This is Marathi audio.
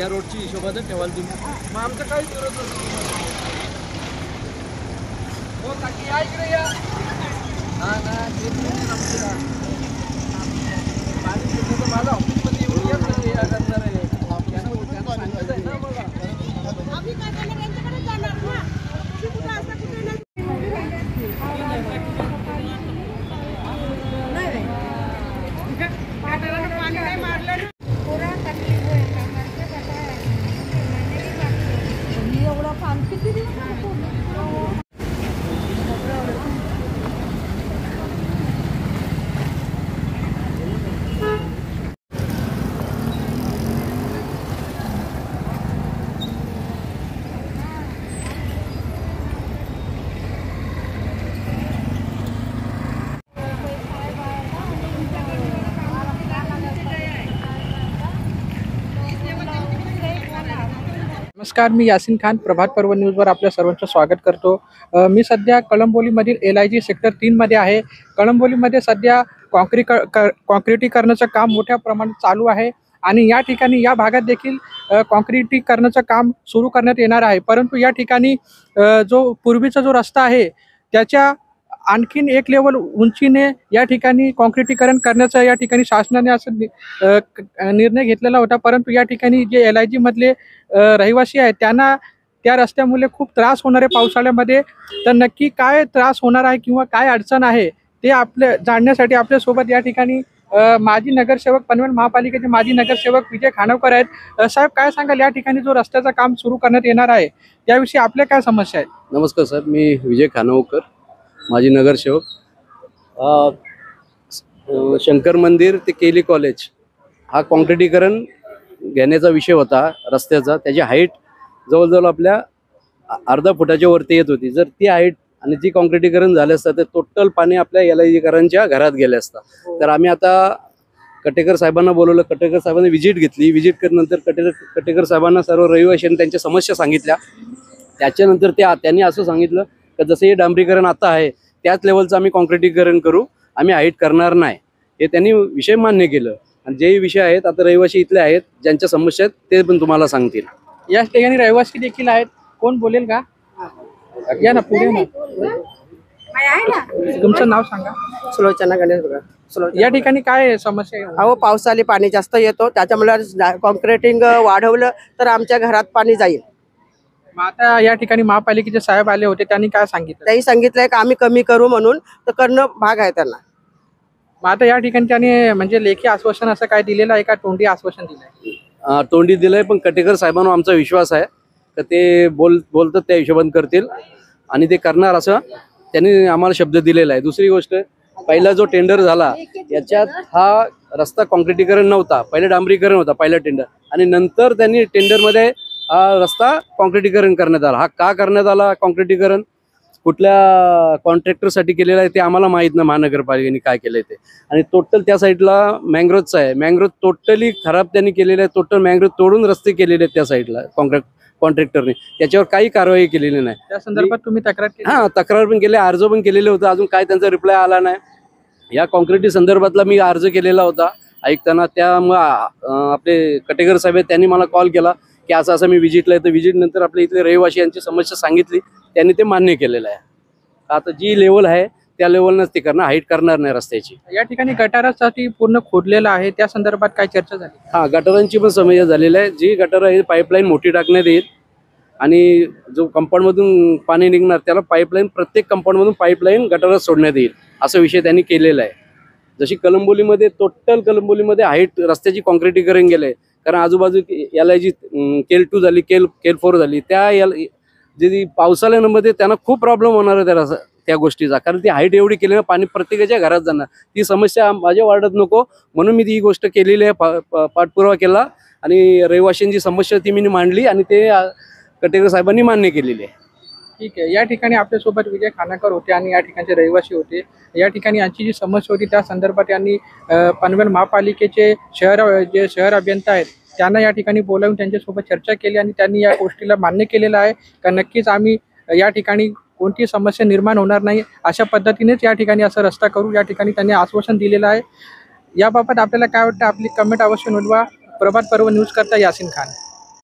या रोडची हिशोबाने ठेवाल तुम्ही, मग आमचं काहीच गरज नसतं हो काकी या इकडे या ना पाणी तर माझा ऑफिसमध्ये येऊन या करणार आहे नमस्कार, मी यासिन खान प्रभात पर्व न्यूजवर आपल्या सर्वांचं स्वागत करतो। मी सध्या कळंबोलीमधील LIG सेक्टर 3 मध्ये आहे। कळंबोलीमध्ये सध्या कॉन्क्रिटीकरणाचं काम मोठ्या प्रमाणात चालू आहे आणि या ठिकाणी या भागात देखील कॉन्क्रिटीकरणाचं काम सुरू करण्यात येणार आहे। परंतु या ठिकाणी जो पूर्वीचा जो रस्ता आहे त्याच्या आणखीन एक लेवल उंचीने या ठिकाणी कॉन्क्रिटीकरण करण्याचा या ठिकाणी शासनाने असं निर्णय घेतलेला होता। परंतु या ठिकाणी जे LIG मधले रहिवासी आहेत त्यांना त्या रस्त्यामुळे खूप त्रास होणार आहे पावसाळ्यामध्ये। तर नक्की काय त्रास होणार आहे किंवा काय अडचण आहे ते आपल्या जाणण्यासाठी आपल्यासोबत या ठिकाणी माजी नगरसेवक पनवेल महापालिकेचे माजी नगरसेवक विजय खानवकर आहेत। साहेब, काय सांगाल, या ठिकाणी जो रस्त्याचं काम सुरू करण्यात येणार आहे त्याविषयी आपल्या काय समस्या आहेत? नमस्कार सर, मी विजय खानवकर, माजी नगरसेवक। शंकर मंदिर ते केली कॉलेज हा कॉन्क्रिटीकरण घेण्याचा विषय होता रस्त्याचा। त्याची हाईट जवळजवळ आपल्या अर्धा फुटाच्या वरती येत होती। जर ती हाईट आणि ती कॉन्क्रिटीकरण झालं असतं तर टोटल पाणी आपल्या LIGकरांच्या घरात गेलं असतं। तर आम्ही आता कटेकर साहेबांना बोलवलं, कटेकर साहेबांनी व्हिजिट घेतली। व्हिजिट केल्यानंतर कटेकर साहेबांना सर्व रहिवाशांनी त्यांच्या समस्या सांगितल्या। त्याच्यानंतर त्यांनी असं सांगितलं की जसं हे डांबरीकरण आता आहे त्याच लेवलचं आम्ही कॉन्क्रिटीकरण करू, आम्ही हाईट करणार नाही, हे त्यांनी विषय मान्य केलं। आणि जे विषय आहेत आता रहिवासी इथले आहेत ज्यांच्या समस्या आहेत ते पण तुम्हाला सांगतील। याच ठिकाणी रहिवासी देखील आहेत, कोण बोलेल का? या ना पुढे ना, तुमचं नाव सांगा। सुलोचना गणेश बघा। या ठिकाणी काय समस्या आहे? अहो, पावसाळी पाणी जास्त येतो, त्याच्यामुळे कॉन्क्रिटिंग वाढवलं तर आमच्या घरात पाणी जाईल। मग आता या ठिकाणी महापालिकेचे साहेब आले होते, त्यांनी काय सांगितलं? त्याही सांगितलंय की आम्ही कमी करू म्हणून, तर करणं भाग आहे त्यांना। मग आता या ठिकाणी त्यांनी म्हणजे लेखी आश्वासन असं काय दिलेलं आहे का तोंडी आश्वासन दिलंय? तोंडी दिलंय, पण कटेकर साहेबांना आमचा विश्वास आहे की ते बोलतात त्या हिशोबाने करतील आणि ते करणार असं त्यांनी आम्हाला शब्द दिलेला आहे। दुसरी गोष्ट, पहिला जो टेंडर झाला याच्यात हा रस्ता कॉन्क्रिटीकरण नव्हता, पहिले डांबरीकरण होता पहिला टेंडर, आणि नंतर त्यांनी टेंडरमध्ये हा रस्ता कॉन्क्रिटीकरण करण्यात आला। हा का करण्यात आला कॉन्क्रिटीकरण, कुठल्या कॉन्ट्रॅक्टरसाठी केलेलं आहे ते आम्हाला माहीत नाही, महानगरपालिकेने काय केलंय ते। आणि टोटल त्या साईडला मँग्रोवचं आहे, मँग्रोव टोटली खराब त्यांनी केलेलं आहे। टोटल मँग्रोव तोडून रस्ते केलेले आहेत त्या साईडला कॉन्ट्रॅक्टरने, त्याच्यावर काही कारवाई केलेली नाही। त्या संदर्भात तुम्ही तक्रार केली? हां, तक्रार पण केली, अर्ज पण केलेले होते, अजून काय त्यांचा रिप्लाय आला नाही। या कॉन्क्रिटी संदर्भातला मी अर्ज केलेला होता ऐकताना, त्यामुळे आपले कटेकर साहेब त्यांनी मला कॉल केला की असं असं मी व्हिजिटला येतो। व्हिजिट नंतर आपल्या इथले रहिवासी यांची समस्या सांगितली, त्यांनी ते मान्य केलेलं आहे। आता जी लेवल आहे त्या लेवलनंच ते करणार, हाईट करणार नाही रस्त्याची। या ठिकाणी गटारासाठी पूर्ण खोदलेलं आहे, त्या संदर्भात काय चर्चा झाली? हां, गटारांची पण समस्या झालेली आहे। जी गटार आहे पाईपलाईन मोठी टाकण्यात येईल आणि जो कंपाऊंडमधून पाणी निघणार त्याला पाईपलाईन, प्रत्येक कंपाऊंडमधून पाईपलाईन गटारात सोडण्यात येईल, असा विषय त्यांनी केलेला आहे। जशी कळंबोलीमध्ये टोटल कळंबोलीमध्ये हाईट रस्त्याची कॉन्क्रिटीकरण गेलंय, कारण आजूबाजू LIG केल 2 झाली, केल 4 झाली, त्या जे पावसाळ्यामध्ये त्यांना खूप प्रॉब्लेम होणार आहे त्या गोष्टीचा, कारण ती हाईट एवढी केली ना पाणी प्रत्येकाच्या घरात जाणार। ती समस्या माझ्या वार्डात नको म्हणून मी ती गोष्ट केलेली आहे, पाठपुरावा केला आणि रहिवाशांची समस्या ती मी मांडली आणि ते कटेकर साहेबांनी मान्य केलेली आहे। ठीक आहे, या ठिकाणी आपल्यासोबत विजय खानावकर होते आणि या ठिकाणचे रहिवासी होते। या ठिकाणी यांची जी समस्या होती त्या संदर्भात यांनी पनवेल महापालिकेचे शहर अभियंता आहेत त्यांना या ठिकाणी बोलावून त्यांच्यासोबत चर्चा केली आणि त्यांनी या गोष्टीला मान्य केलेलं आहे का नक्कीच आम्ही या ठिकाणी कोणती समस्या निर्माण होणार नाही, अशा पद्धतीनेच या ठिकाणी असं रस्ता करू, या ठिकाणी त्यांनी आश्वासन दिलेलं आहे। याबाबत आपल्याला काय वाटतं, आपली कमेंट अवश्य नोंदवा। प्रभात पर्व न्यूज करता यासिन खान।